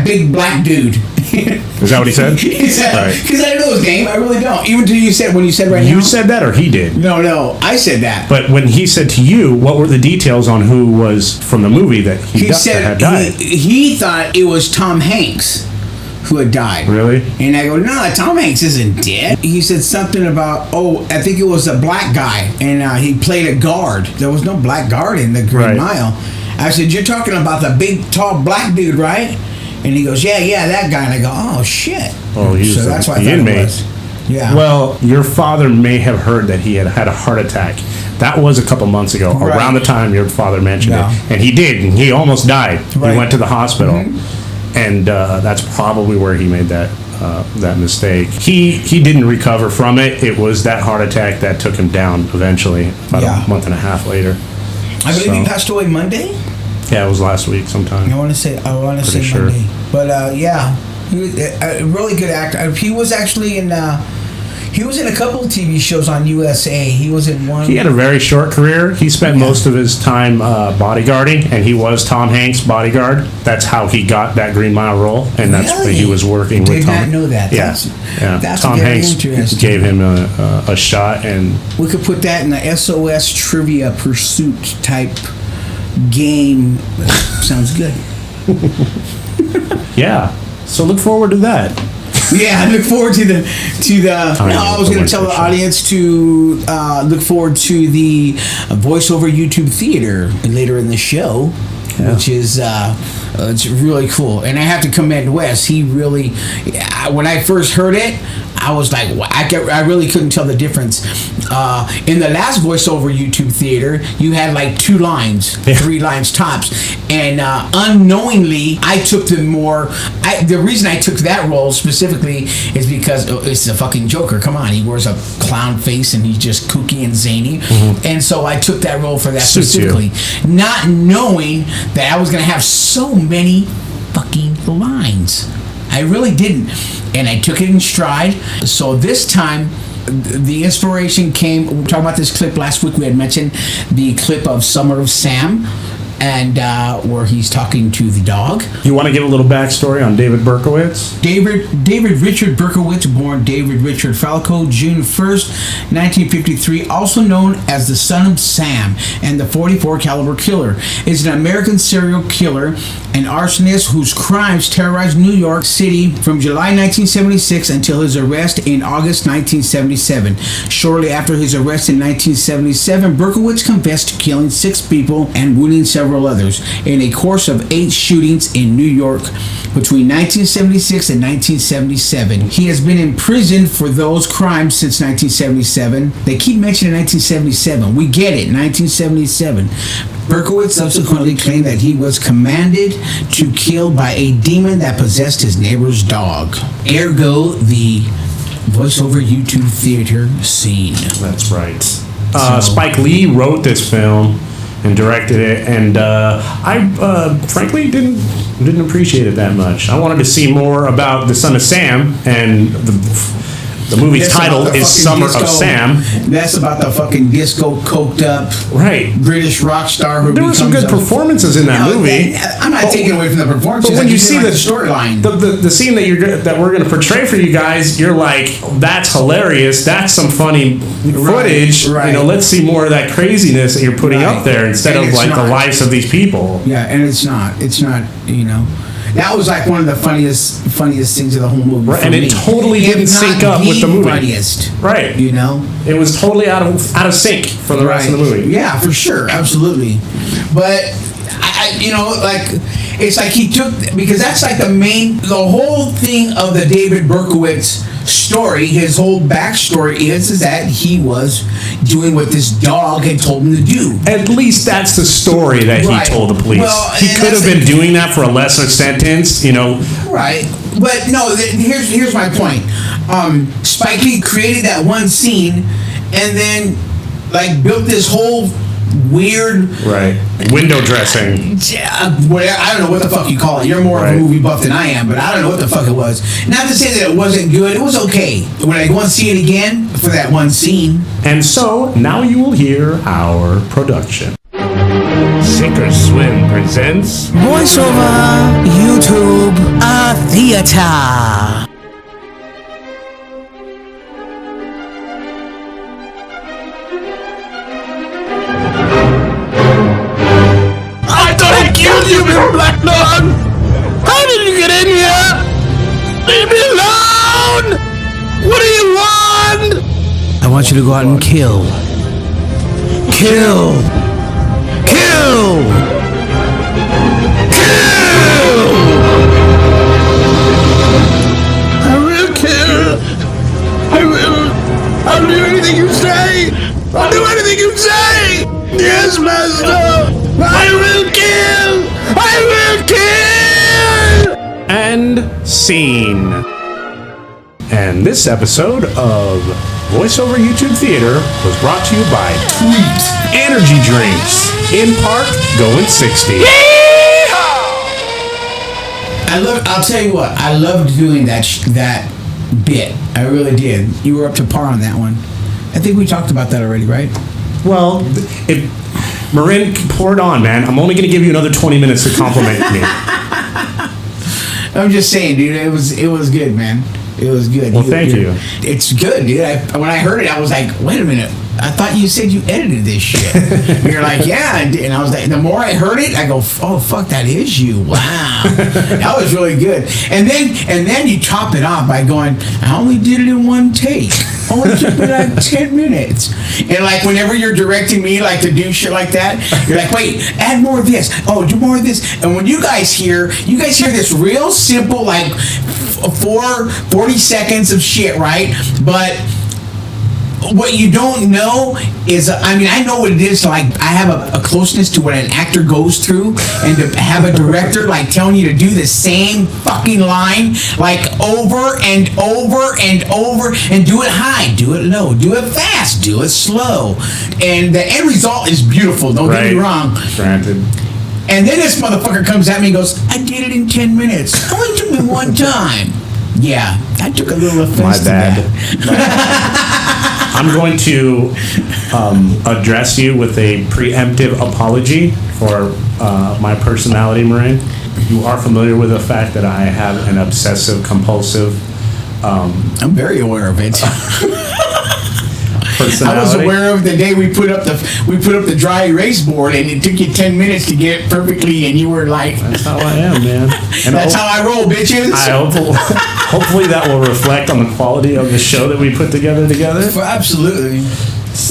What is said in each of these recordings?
that big black dude. Is that what he said? Because I don't know his name. I really don't. Even to you said when you said right now. You said that, or he did? No. I said that. But when he said to you, what were the details on who was from the movie that he said had died? He thought it was Tom Hanks who had died. Really? And I go, no, Tom Hanks isn't dead. He said something about, I think it was a black guy, and he played a guard. There was no black guard in the Green Mile. I said, you're talking about the big, tall black dude, right? And he goes, yeah, that guy. And I go, oh, shit. Oh, he's so that's why I thought it was. Yeah. Well, your father may have heard that he had a heart attack. That was a couple months ago, around the time your father mentioned it. And he did. He almost died. Right. He went to the hospital. Mm-hmm. And that's probably where he made that mistake. He didn't recover from it. It was that heart attack that took him down eventually, about a month and a half later. I believe he passed away Monday. Yeah, it was last week sometime. I want to say sure. Monday. But he was a really good actor. He was actually in. He was in a couple of TV shows on USA. He was in one. He had a very short career. He spent most of his time bodyguarding, and he was Tom Hanks' bodyguard. That's how he got that Green Mile role, and that's when he was working with Tom. Did not know that. That's Tom Hanks gave him a shot, and we could put that in the SOS Trivia Pursuit type game. Sounds good. Yeah. So look forward to that. Yeah, I look forward to the. I was going to tell the audience to look forward to the voiceover YouTube theater later in the show, which is it's really cool. And I have to commend Wes. He really, when I first heard it, I was like, I really couldn't tell the difference. In the last voiceover YouTube theater, you had like 2 lines, 3 lines tops, and unknowingly, I took the more. The reason I took that role specifically is because it's the fucking Joker. Come on, he wears a clown face and he's just kooky and zany, and so I took that role for that specifically, not knowing that I was gonna have so many fucking lines. I really didn't. And I took it in stride. So this time, the inspiration came. We were talking about this clip last week. We had mentioned the clip of Summer of Sam, and where he's talking to the dog. You want to give a little backstory on David Berkowitz? David Richard Berkowitz, born David Richard Falco, June 1st, 1953, also known as the Son of Sam and the 44 caliber killer, is an American serial killer and arsonist whose crimes terrorized New York City from July 1976 until his arrest in August 1977. Shortly after his arrest in 1977, Berkowitz confessed to killing 6 people and wounding several others in a course of 8 shootings in New York between 1976 and 1977. He has been imprisoned for those crimes since 1977. They keep mentioning 1977. We get it, 1977. Berkowitz subsequently claimed that he was commanded to kill by a demon that possessed his neighbor's dog. Ergo, the voiceover YouTube theater scene. That's right. Spike Lee wrote this film and directed it, and I frankly didn't appreciate it that much. I wanted to see more about the Son of Sam, and the movie's title is Summer of Sam. That's about the fucking disco coked up British rock star who there were some good performances in that movie. I'm not taking away from the performances. But when you see the storyline, the scene that we're going to portray for you guys, you're like, that's hilarious. That's some funny footage. Right. You know, let's see more of that craziness that you're putting up there instead of like the lives of these people. Yeah, and it's not. You know. That was like one of the funniest things of the whole movie. Right, and it totally didn't sync up with the movie. Funniest, right? You know, it was totally out of sync for the rest of the movie. Yeah, for sure, absolutely. But it's like he took, because that's like the whole thing of the David Berkowitz story. His whole backstory is that he was doing what this dog had told him to do. At least that's the story that he told the police. Well, he could have been doing that for a lesser sentence, you know. Right, but no. Here's my point. Spike Lee created that one scene, and then like built this whole weird window dressing. I don't know what the fuck you call it. You're more of a movie buff than I am, but I don't know what the fuck it was. Not to say that it wasn't good. It was okay. When I go and see it again for that one scene. And so now you will hear our production. Sink or Swim presents voiceover YouTube. Theater. I thought I killed you, Mr. Black Dog! How did you get in here? Leave me alone! What do you want? I want you to go out and kill. Kill! Kill! Kill! I will kill! I will! I'll do anything you say! I'll do anything you say! Yes, Master! I will kill! I will kill! And scene. And this episode of Voiceover YouTube Theater was brought to you by Tweet Energy Drinks. In park, going 60. I'll tell you what. I loved doing that bit. I really did. You were up to par on that one. I think we talked about that already, right? Well, if Marin, pour it on, man. I'm only going to give you another 20 minutes to compliment me. I'm just saying, dude. It was good, man. It was good. Well, thank you. It's good, dude. When I heard it, I was like, wait a minute. I thought you said you edited this shit. You're like, yeah. And I was like, the more I heard it, I go, oh, fuck, that is you. Wow. That was really good. And then you top it off by going, I only did it in one take. Only took me like 10 minutes. And like whenever you're directing me like to do shit like that, you're like, wait, add more of this. Oh, do more of this. And when you guys hear this real simple like 40 seconds of shit, right? But what you don't know is, I know what it is to like, I have a closeness to what an actor goes through, and to have a director like telling you to do the same fucking line like over and over and over, and do it high, do it low, do it fast, do it slow, and the end result is beautiful. Don't get me wrong. Granted. And then this motherfucker comes at me and goes, I did it in 10 minutes. It only took me one time. Yeah, I took a little offense to that. I'm going to address you with a preemptive apology for my personality, Marin. You are familiar with the fact that I have an obsessive compulsive I'm very aware of it. personality. I was aware of the day we put up the dry erase board, and it took you 10 minutes to get it perfectly, and you were like, that's how I am, man. And that's how I roll, bitches. Hopefully that will reflect on the quality of the show that we put together. Absolutely.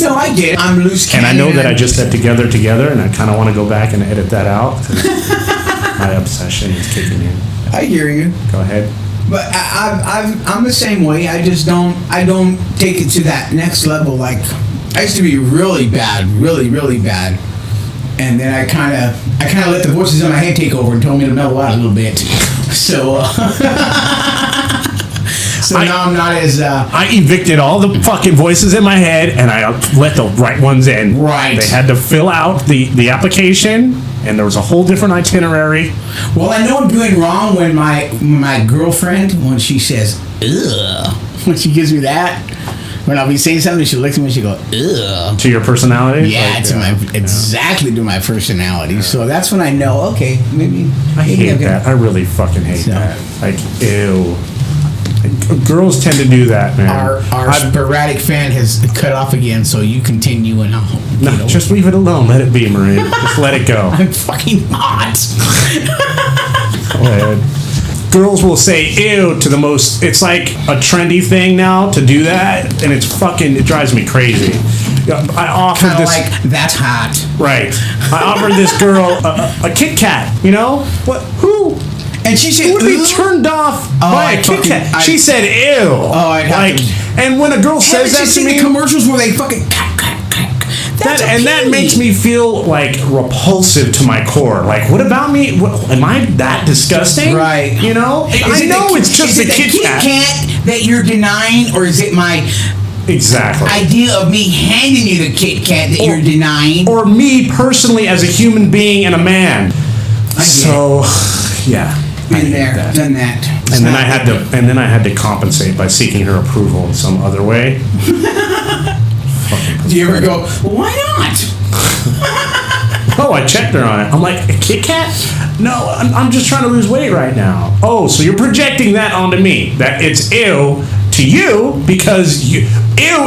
No, I get it. I'm loose cannon. And I know that I just said together, and I kind of want to go back and edit that out. My obsession is kicking in. I hear you. Go ahead. But I'm the same way. I just don't take it to that next level. Like, I used to be really bad, really, really bad. And then I kind of let the voices in my head take over and told me to mellow out a little bit. So, now I'm not as... I evicted all the fucking voices in my head, and I let the right ones in. Right. They had to fill out the application, and there was a whole different itinerary. Well, I know I'm doing wrong when my girlfriend, when she says, ugh, when she gives me that, when I'll be saying something, she looks at me and she go, ugh. To your personality? Yeah, exactly to my personality. Yeah. So that's when I know, okay, maybe I hate that. I really fucking hate that. Like, ew. Girls tend to do that, man. Our sporadic fan has cut off again, so you continue and I'll... just leave it alone. Let it be, Marin. Just let it go. I'm fucking hot. Go ahead. Girls will say ew to the most... It's like a trendy thing now to do that, and it drives me crazy. I offered this... like, that's hot. Right. I offered this girl a Kit Kat, you know? What? Who? And she said, who would be turned off by a Kit Kat? She said, ew. Oh, I'd have to... And when a girl says that to me... the commercials where they fucking... That makes me feel like repulsive to my core. Like, what about me? Am I that disgusting? Right. You know? I know it's just a Kit Kat. Is it the Kit Kat that you're denying, or is it my... Exactly. idea of me handing you the Kit Kat that you're denying? Or me personally as a human being and a man. Yeah. Been there, done that. And then I had to compensate by seeking her approval in some other way. Do you ever go, well, why not? Oh, I checked her on it. I'm like, a Kit Kat? No, I'm just trying to lose weight right now. Oh, so you're projecting that onto me, that it's ew to you, because ew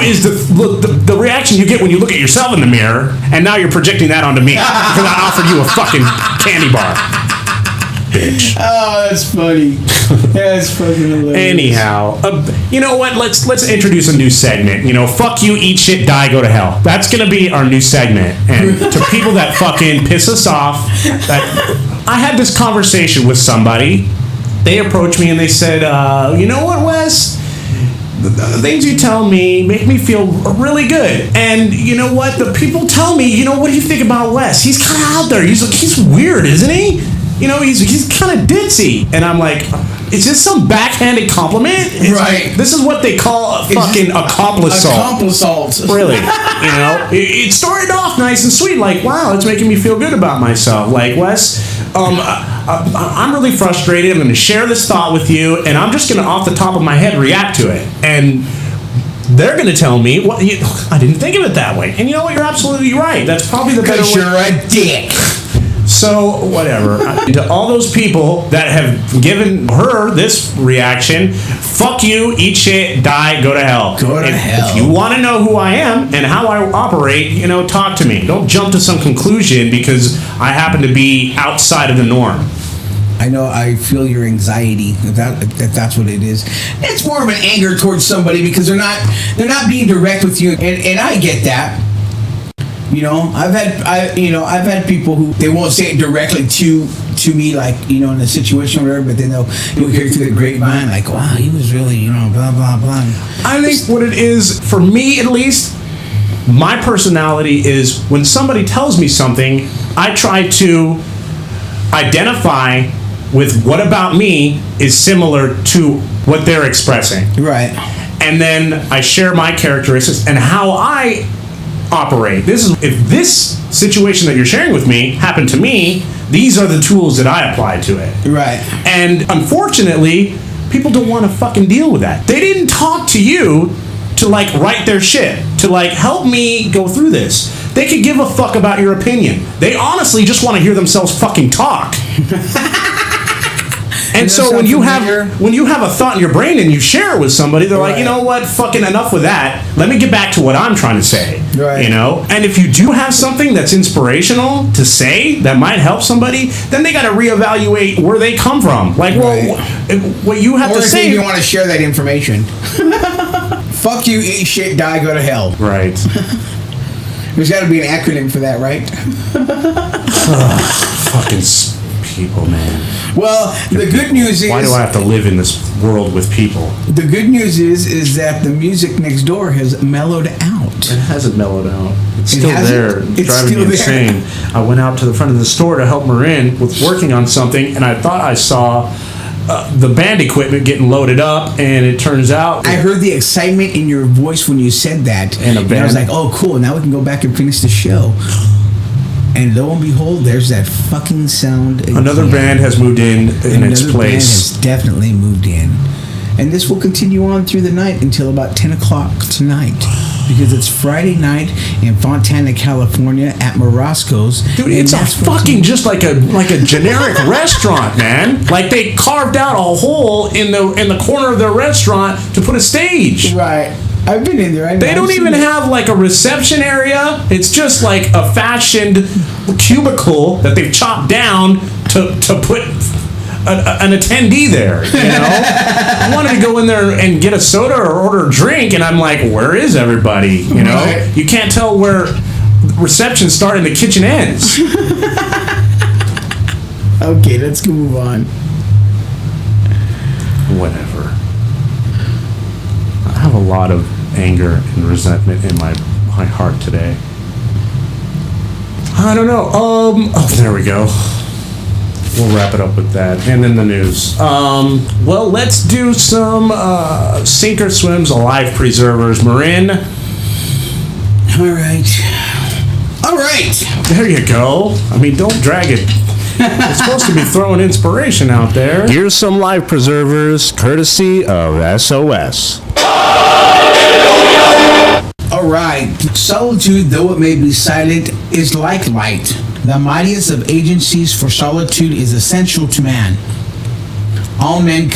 is the reaction you get when you look at yourself in the mirror, and now you're projecting that onto me because I offered you a fucking candy bar. Bitch. Oh, that's funny. That's fucking hilarious. Anyhow, you know what? Let's introduce a new segment. You know, fuck you, eat shit, die, go to hell. That's gonna be our new segment. And to people that fucking piss us off, that I had this conversation with somebody. They approached me and they said, you know what, Wes? The things you tell me make me feel really good. And you know what? The people tell me, you know, what do you think about Wes? He's kind of out there. He's weird, isn't he? You know, he's kind of ditzy. And I'm like, is this some backhanded compliment? Right. This is what they call a fucking accomplice salt. Really. You know, it started off nice and sweet. Like, wow, it's making me feel good about myself. Like, Wes, I'm really frustrated. I'm going to share this thought with you, and I'm just going to, off the top of my head, react to it. And they're going to tell me, well, I didn't think of it that way. And you know what? You're absolutely right. That's probably the better way. Because you're a dick. So, whatever. To all those people that have given her this reaction, fuck you, eat shit, die, go to hell. Go to hell. If you want to know who I am and how I operate, you know, talk to me. Don't jump to some conclusion because I happen to be outside of the norm. I know, I feel your anxiety, if that's what it is. It's more of an anger towards somebody because they're not being direct with you, and I get that. You know, I've had people who they won't say it directly to me, like, you know, in a situation or whatever, but then you'll hear through the grapevine, like, wow, he was really, you know, blah blah blah. I think what it is, for me at least, my personality is when somebody tells me something, I try to identify with what about me is similar to what they're expressing. Right. And then I share my characteristics and how I operate. If this situation that you're sharing with me happened to me, these are the tools that I apply to it. Right. And unfortunately, people don't want to fucking deal with that. They didn't talk to you to like write their shit, to like help me go through this. They could give a fuck about your opinion. They honestly just want to hear themselves fucking talk. And so when you have a thought in your brain and you share it with somebody, they're like, you know what, fucking enough with that. Let me get back to what I'm trying to say. Right. You know? And if you do have something that's inspirational to say that might help somebody, then they got to reevaluate where they come from. Like, well, what you have to say. Or if you want to share that information. Fuck you, eat shit, die, go to hell. Right. There's got to be an acronym for that, right? Fucking people, man. Well, the good news is... Why do I have to live in this world with people? The good news is that the music next door has mellowed out. It hasn't mellowed out. It's still there. It's driving me insane. I went out to the front of the store to help Marin with working on something, and I thought I saw the band equipment getting loaded up, and it turns out... I heard the excitement in your voice when you said that. And I was like, oh, cool, now we can go back and finish the show. And lo and behold, there's that fucking sound again. Another band has moved in its place. Another band has definitely moved in. And this will continue on through the night until about 10 o'clock tonight. Because it's Friday night in Fontana, California at Morosco's. Dude, it's a fucking just like a generic restaurant, man. Like they carved out a hole in the corner of their restaurant to put a stage. Right. I've been in there. They don't even have like a reception area. It's just like a fashioned cubicle that they've chopped down to put an attendee there. You know, I wanted to go in there and get a soda or order a drink, and I'm like, where is everybody? You know, you can't tell where reception starts and the kitchen ends. Okay, let's move on. Whatever. I have a lot of anger and resentment in my heart today. I don't know. Oh, there we go. We'll wrap it up with that. And then the news. Well, let's do some sink or swims life preservers. Marin. All right. There you go. I mean, don't drag it. It's supposed to be throwing inspiration out there. Here's some life preservers, courtesy of SOS. All right. Solitude, though it may be silent, is like light. The mightiest of agencies for solitude is essential to man. All men come